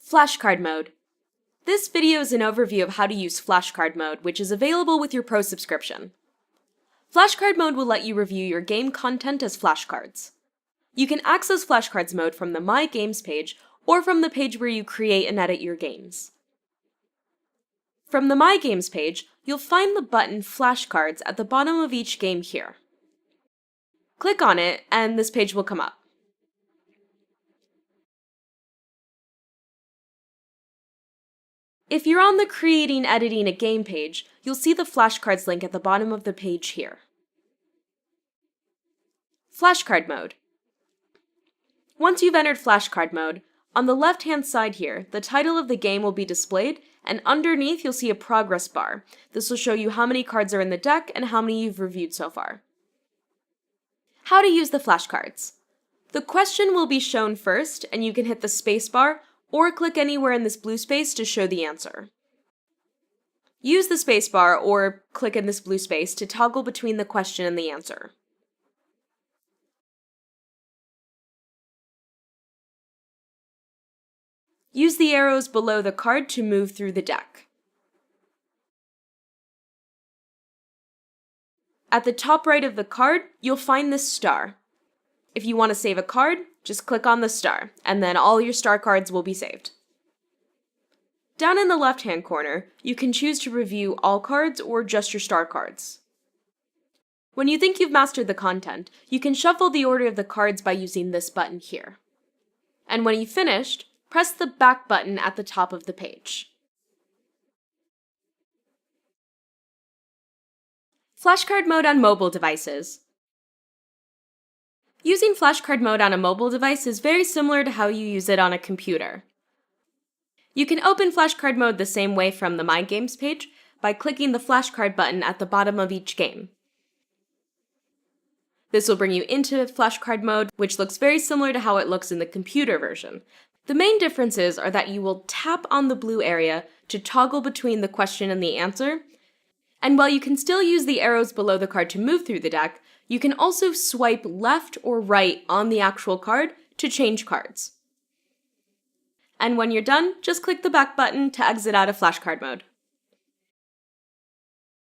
Flashcard Mode. This video is an overview of how to use Flashcard Mode, which is available with your Pro subscription. Flashcard Mode will let you review your game content as flashcards. You can access Flashcards Mode from the My Games page or from the page where you create and edit your games. From the My Games page, you'll find the button Flashcards at the bottom of each game here. Click on it, and this page will come up. If you're on the Creating Editing a Game page, you'll see the Flashcards link at the bottom of the page here. Flashcard Mode. Once you've entered Flashcard Mode, on the left-hand side here, the title of the game will be displayed, and underneath you'll see a progress bar. This will show you how many cards are in the deck and how many you've reviewed so far. How to use the flashcards. The question will be shown first, and you can hit the space bar or click anywhere in this blue space to show the answer. Use the spacebar or click in this blue space to toggle between the question and the answer. Use the arrows below the card to move through the deck. At the top right of the card, you'll find this star. If you want to save a card, just click on the star, and then all your star cards will be saved. Down in the left-hand corner, you can choose to review all cards or just your star cards. When you think you've mastered the content, you can shuffle the order of the cards by using this button here. And when you've finished, press the back button at the top of the page. Flashcard Mode on mobile devices. Using Flashcard Mode on a mobile device is very similar to how you use it on a computer. You can open Flashcard Mode the same way from the My Games page by clicking the flashcard button at the bottom of each game. This will bring you into Flashcard Mode, which looks very similar to how it looks in the computer version. The main differences are that you will tap on the blue area to toggle between the question and the answer, and while you can still use the arrows below the card to move through the deck, you can also swipe left or right on the actual card to change cards. And when you're done, just click the back button to exit out of Flashcard Mode.